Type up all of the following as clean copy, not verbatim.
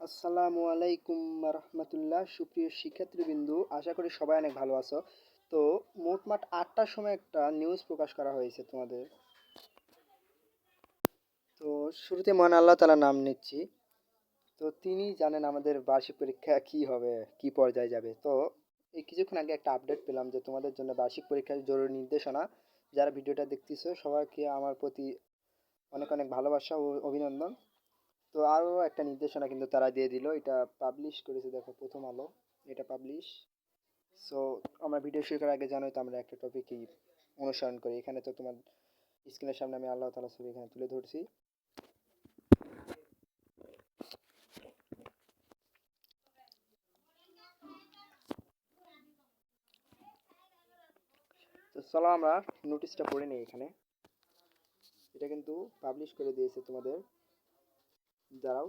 আসসালামু আলাইকুম রহমতুল্লাহ। সুপ্রিয় শিক্ষার্থীবৃন্দু, আশা করি সবাই অনেক ভালো আছো। তো মোটমাট 8টার সময় একটা নিউজ প্রকাশ করা হয়েছে তোমাদের। তো শুরুতে মহান আল্লাহ তাআলার নাম নিচ্ছি। তো তিনি জানেন আমাদের বার্ষিক পরীক্ষা কি হবে, কি পর্যায়ে যাবে। তো এই কিছুক্ষণ আগে একটা আপডেট পেলাম যে তোমাদের জন্য বার্ষিক পরীক্ষার জরুরি নির্দেশনা। যারা ভিডিওটা দেখতেছো সবাইকে আমার প্রতি অনেক অনেক ভালোবাসা ও অভিনন্দন। তো আরও একটা নির্দেশনা কিন্তু তারা দিয়ে দিল, এটা পাবলিশ করেছে, দেখো প্রথম আলো এটা পাবলিশ। সো আমরা ভিডিও শুরু করার আগে জানোই তো আমরা একটা টপিকই অনুসরণ করি। এখানে তো তোমার স্ক্রিনের সামনে আমি আল্লাহ তাআলা ছবি এখানে তুলে ধরছি। তো চলো আমরা নোটিশটা পড়ে নিই। এখানে এটা কিন্তু পাবলিশ করে দিয়েছে তোমাদের। দাঁড়াও,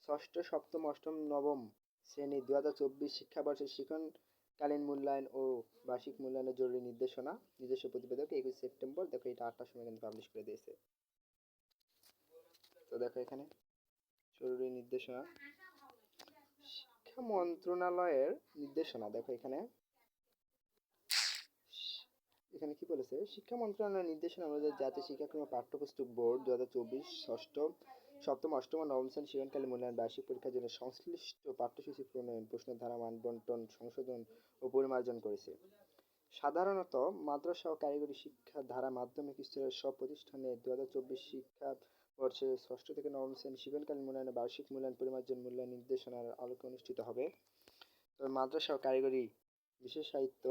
ষষ্ঠ সপ্তম অষ্টম নবম শ্রেণী 2024 শিক্ষাবর্ষের শিক্ষণকালীন মূল্যায়ন ও বার্ষিক মূল্যায়নের জরুরি নির্দেশনা, নিজস্ব প্রতিবেদক 21 সেপ্টেম্বর। দেখো এটা 8টার সময় কিন্তু পাবলিশ করে দিয়েছে। তো দেখো এখানে জরুরি নির্দেশনা, শিক্ষা মন্ত্রণালয়ের নির্দেশনা। দেখো এখানে এখানে কি বলেছে, শিক্ষা মন্ত্রণালয়ের নির্দেশনা অনুযায়ী জাতীয় শিক্ষাক্রম ও পাঠ্যপুস্তক বোর্ড 2024 ষষ্ঠ সপ্তম অষ্টম ও নবম শ্রেণী শিক্ষণকালীন মূল্যায়ন বার্ষিক পরীক্ষার জন্য সংশ্লিষ্ট পাঠ্যসূচি প্রণয়ন, প্রশ্নের ধারা মান বন্টন, সংশোধন ও পরিমার্জন করেছে। সাধারণত মাদ্রাসা ও কারিগরি শিক্ষা ধারা মাধ্যমিক স্তরের সব প্রতিষ্ঠানে 2024 শিক্ষাবর্ষে ষষ্ঠ থেকে নবম শ্রেণী শিক্ষণকালীন মূল্যায়নে বার্ষিক মূল্যায়ন পরিমার্জন মূল্যায়ন নির্দেশনার আলোকে অনুষ্ঠিত হবে। তবে মাদ্রাসা ও কারিগরি বিশেষায়িত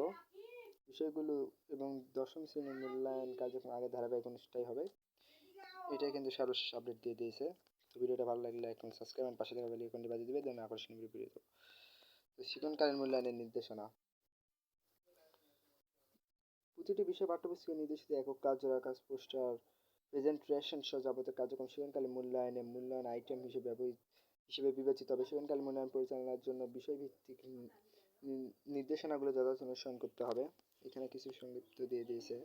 বিষয়গুলো এবং দশম শ্রেণীর মূল্যায়ন কার্যক্রম আগের ধারাবাহিক অনুষ্ঠিত হবে। এটাই কিন্তু সর্বশেষ আপডেট দিয়ে দিয়েছে। তো ভিডিওটা ভালো লাগলে এখন সাবস্ক্রাইব এবং পাশে থাকা বেল আইকনটি বাজিয়ে দিবে, দেন আকর্ষণীয় ভিডিও পেয়ে যাবো। তো শিক্ষণকালীন মূল্যায়নের নির্দেশনা, প্রতিটি বিষয় পাঠ্যপুস্তকে নির্দেশিত একক কাজ, জোড়া কাজ, পোস্টার, প্রেজেন্টেশন সহ যাবতীয় কার্যক্রম শিক্ষণকালীন মূল্যায়নে মূল্যায়ন আইটেম হিসেবে বিবেচিত হবে। শিক্ষণকালীন মূল্যায়ন পরিচালনার জন্য বিষয়ভিত্তিক নির্দেশনাগুলো যথাযথ অনুসরণ করতে হবে। এখানে কিছু সংক্ষিপ্ত দিয়ে দিয়েছে।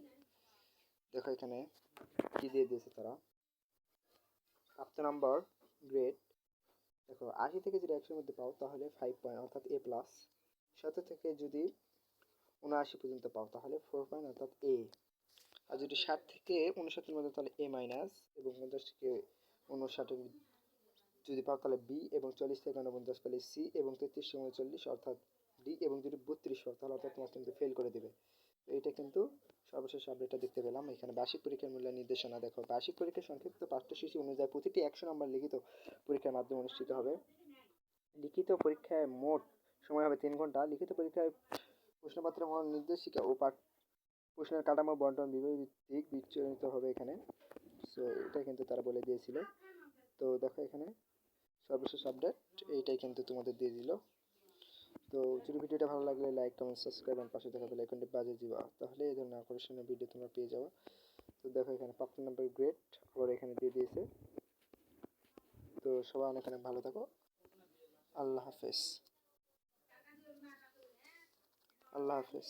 দেখো এখানে কি দিয়ে দিয়েছে তারা। প্রাপ্ত নম্বর গ্রেড, দেখো 80 থেকে যদি 100-এর মধ্যে পাও তাহলে 5 পয়েন্ট অর্থাৎ A+। 70 থেকে যদি 79 পর্যন্ত পাও তাহলে 4 পয়েন্ট অর্থাৎ A। আর যদি 60 থেকে 59-এর মধ্যে তাহলে A- এবং 50 থেকে 59 যদি পাও তাহলে B, এবং 40 থেকে 49 পেলে C, এবং 33 থেকে 39 অর্থাৎ D, এবং যদি 32 পাও তাহলে অর্থাৎ তোমার কিন্তু ফেল করে দেবে। তো এটা কিন্তু সর্বশেষ আপডেটটা দেখতে পেলাম। এখানে বার্ষিক পরীক্ষার মূল্যায়ন নির্দেশনা, দেখো বার্ষিক পরীক্ষার সংক্ষিপ্ত পাঠ্যসূচি অনুযায়ী প্রতিটি 100 নম্বর লিখিত পরীক্ষার মাধ্যমে অনুষ্ঠিত হবে। লিখিত পরীক্ষায় মোট সময় হবে 3 ঘন্টা। লিখিত পরীক্ষায় প্রশ্নপত্র নির্দেশিকা ও প্রশ্নের কাঠামো বন্টন বিষয়ভিত্তিক বিচয়নিত হবে এখানে। সো এটা কিন্তু তারা বলে দিয়েছিল। তো দেখো এখানে সর্বশেষ আপডেট এইটাই কিন্তু তোমাদের দিয়ে দিল। তো যদি ভিডিওটা ভালো লাগলে লাইক, কমেন্ট, সাবস্ক্রাইব এবং পাশে থাকা বেল আইকনটি বাজিয়ে দিবা, তাহলে এই ধরনের আকর্ষণীয় ভিডিও তোমরা পেয়ে যাবে। তো দেখো এখানে প্রাপ্ত নাম্বার গ্রেড আবার এখানে দিয়ে দিয়েছে। তো সবাই অনেক অনেক ভালো থাকো। আল্লাহ হাফেজ। আল্লাহ হাফেজ।